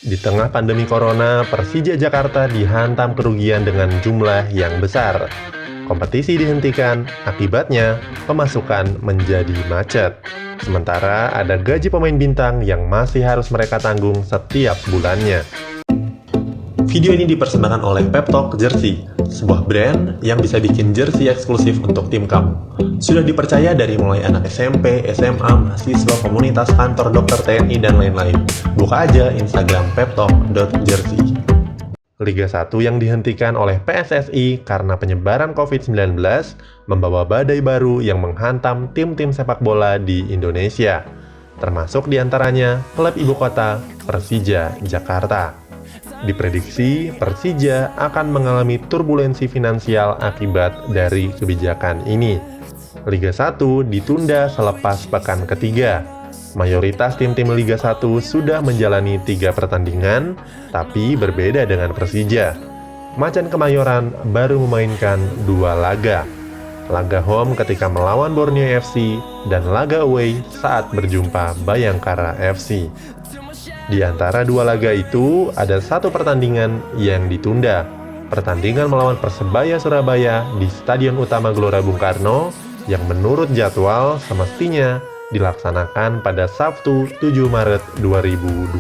Di tengah pandemi corona, Persija Jakarta dihantam kerugian dengan jumlah yang besar. Kompetisi dihentikan, akibatnya pemasukan menjadi macet. Sementara ada gaji pemain bintang yang masih harus mereka tanggung setiap bulannya. Video ini dipersembahkan oleh Pep Talk Jersey, sebuah brand yang bisa bikin jersey eksklusif untuk tim kamu. Sudah dipercaya dari mulai anak SMP, SMA, mahasiswa, komunitas, kantor, dokter, TNI, dan lain-lain. Buka aja Instagram peptalk.jersey. Liga 1 yang dihentikan oleh PSSI karena penyebaran COVID-19 membawa badai baru yang menghantam tim-tim sepak bola di Indonesia, termasuk diantaranya klub ibu kota Persija Jakarta. Diprediksi Persija akan mengalami turbulensi finansial akibat dari kebijakan ini. Liga 1 ditunda selepas pekan ketiga. Mayoritas tim-tim Liga 1 sudah menjalani 3 pertandingan, tapi berbeda dengan Persija. Macan Kemayoran baru memainkan 2 laga. Laga home ketika melawan Borneo FC dan laga away saat berjumpa Bayangkara FC. Di antara 2 laga itu, ada 1 pertandingan yang ditunda. Pertandingan melawan Persebaya Surabaya di Stadion Utama Gelora Bung Karno yang menurut jadwal semestinya dilaksanakan pada Sabtu 7 Maret 2020.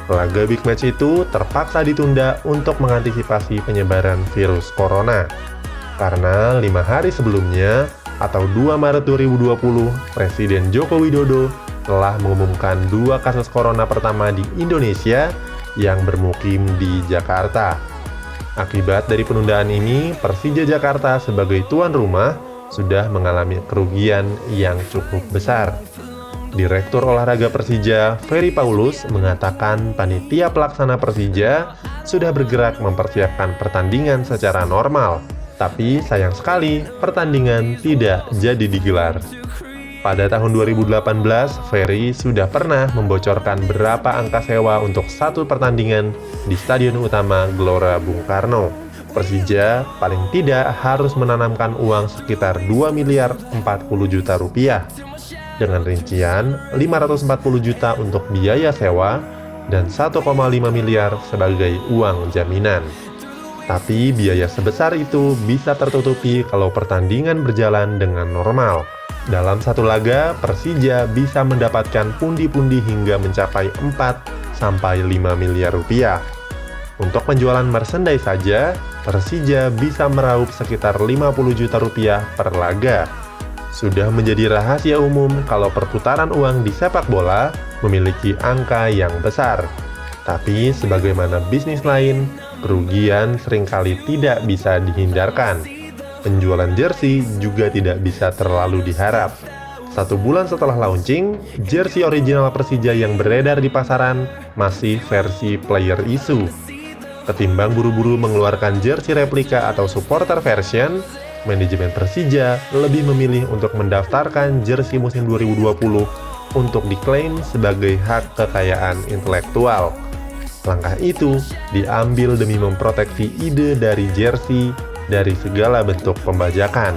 Laga big match itu terpaksa ditunda untuk mengantisipasi penyebaran virus corona. Karena 5 hari sebelumnya, atau 2 Maret 2020, Presiden Joko Widodo telah mengumumkan 2 kasus corona pertama di Indonesia yang bermukim di Jakarta. Akibat dari penundaan ini, Persija Jakarta sebagai tuan rumah sudah mengalami kerugian yang cukup besar. Direktur Olahraga Persija, Ferry Paulus, mengatakan panitia pelaksana Persija sudah bergerak mempersiapkan pertandingan secara normal, tapi sayang sekali pertandingan tidak jadi digelar. Pada tahun 2018, Ferry sudah pernah membocorkan berapa angka sewa untuk 1 pertandingan di Stadion Utama Gelora Bung Karno. Persija paling tidak harus menanamkan uang sekitar 2 miliar 40 juta rupiah, dengan rincian 540 juta untuk biaya sewa dan 1,5 miliar sebagai uang jaminan. Tapi biaya sebesar itu bisa tertutupi kalau pertandingan berjalan dengan normal. Dalam 1 laga, Persija bisa mendapatkan pundi-pundi hingga mencapai 4-5 miliar rupiah. Untuk penjualan merchandise saja, Persija bisa meraup sekitar 50 juta rupiah per laga. Sudah menjadi rahasia umum kalau perputaran uang di sepak bola memiliki angka yang besar. Tapi sebagaimana bisnis lain, kerugian seringkali tidak bisa dihindarkan. Penjualan jersey juga tidak bisa terlalu diharap. 1 bulan setelah launching, jersey original Persija yang beredar di pasaran masih versi player issue. Ketimbang buru-buru mengeluarkan jersey replika atau supporter version, manajemen Persija lebih memilih untuk mendaftarkan jersey musim 2020 untuk diklaim sebagai hak kekayaan intelektual. Langkah itu diambil demi memproteksi ide dari jersey dari segala bentuk pembajakan.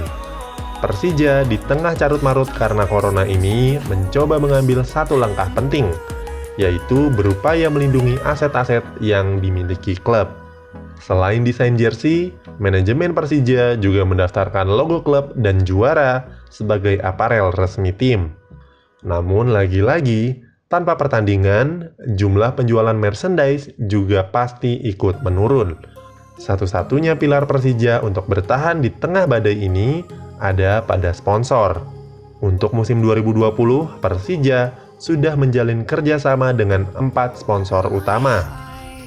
Persija di tengah carut-marut karena corona ini mencoba mengambil 1 langkah penting, yaitu berupaya melindungi aset-aset yang dimiliki klub. Selain desain jersey, manajemen Persija juga mendaftarkan logo klub dan juara sebagai aparel resmi tim. Namun lagi-lagi, tanpa pertandingan, jumlah penjualan merchandise juga pasti ikut menurun. Satu-satunya pilar Persija untuk bertahan di tengah badai ini ada pada sponsor. Untuk musim 2020, Persija sudah menjalin kerjasama dengan 4 sponsor utama.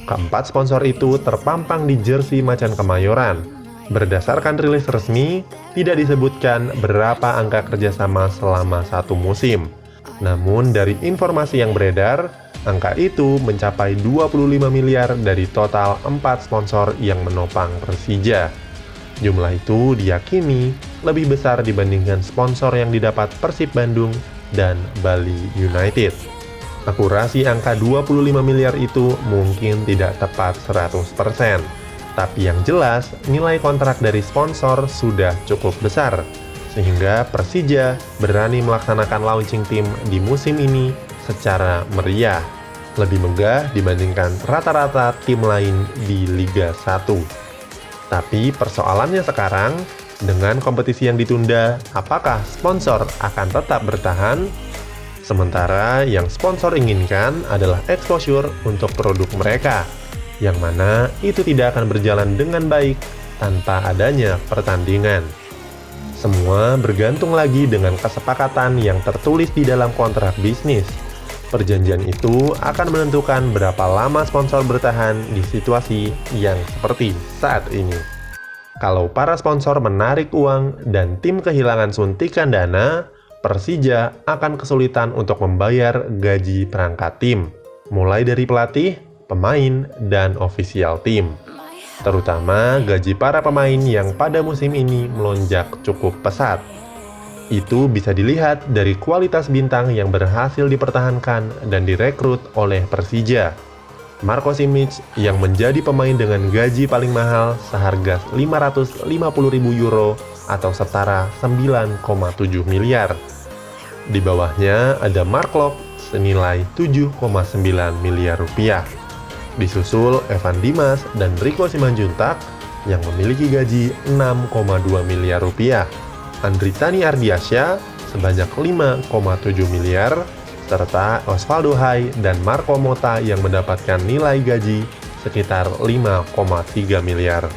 Keempat sponsor itu terpampang di jersey Macan Kemayoran. Berdasarkan rilis resmi, tidak disebutkan berapa angka kerjasama selama 1 musim. Namun dari informasi yang beredar, angka itu mencapai 25 miliar dari total 4 sponsor yang menopang Persija. Jumlah itu diyakini lebih besar dibandingkan sponsor yang didapat Persib Bandung dan Bali United. Akurasi angka 25 miliar itu mungkin tidak tepat 100%. Tapi yang jelas, nilai kontrak dari sponsor sudah cukup besar, sehingga Persija berani melaksanakan launching tim di musim ini secara meriah. lebih megah dibandingkan rata-rata tim lain di Liga 1. Tapi persoalannya sekarang, dengan kompetisi yang ditunda, apakah sponsor akan tetap bertahan? Sementara yang sponsor inginkan adalah exposure untuk produk mereka, yang mana itu tidak akan berjalan dengan baik tanpa adanya pertandingan. Semua bergantung lagi dengan kesepakatan yang tertulis di dalam kontrak bisnis. Perjanjian itu akan menentukan berapa lama sponsor bertahan di situasi yang seperti saat ini. Kalau para sponsor menarik uang dan tim kehilangan suntikan dana, Persija akan kesulitan untuk membayar gaji perangkat tim, mulai dari pelatih, pemain, dan ofisial tim. Terutama gaji para pemain yang pada musim ini melonjak cukup pesat. Itu bisa dilihat dari kualitas bintang yang berhasil dipertahankan dan direkrut oleh Persija. Marco Simic yang menjadi pemain dengan gaji paling mahal seharga 550.000 euro atau setara 9,7 miliar. Di bawahnya ada Mark Locke senilai 7,9 miliar rupiah. Disusul Evan Dimas dan Rico Simanjuntak yang memiliki gaji 6,2 miliar rupiah. Andritani Ardiansyah sebanyak 5,7 miliar, serta Osvaldo Hai dan Marco Motta yang mendapatkan nilai gaji sekitar 5,3 miliar.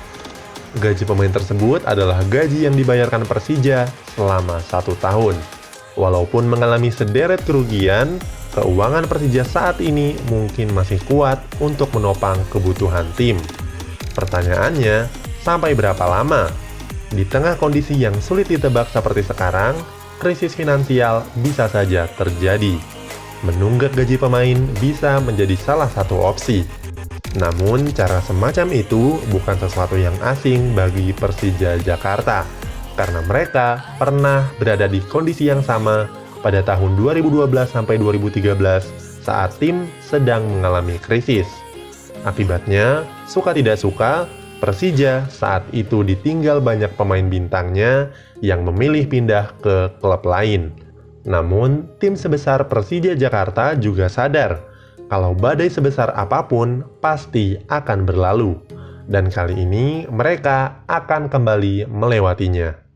Gaji pemain tersebut adalah gaji yang dibayarkan Persija selama 1 tahun. Walaupun mengalami sederet kerugian, keuangan Persija saat ini mungkin masih kuat untuk menopang kebutuhan tim. Pertanyaannya, sampai berapa lama? Di tengah kondisi yang sulit ditebak seperti sekarang, krisis finansial bisa saja terjadi. Menunggak gaji pemain bisa menjadi salah satu opsi. Namun, cara semacam itu bukan sesuatu yang asing bagi Persija Jakarta, karena mereka pernah berada di kondisi yang sama pada tahun 2012-2013 saat tim sedang mengalami krisis. Akibatnya, suka tidak suka, Persija saat itu ditinggal banyak pemain bintangnya yang memilih pindah ke klub lain. Namun, tim sebesar Persija Jakarta juga sadar kalau badai sebesar apapun pasti akan berlalu. Dan kali ini mereka akan kembali melewatinya.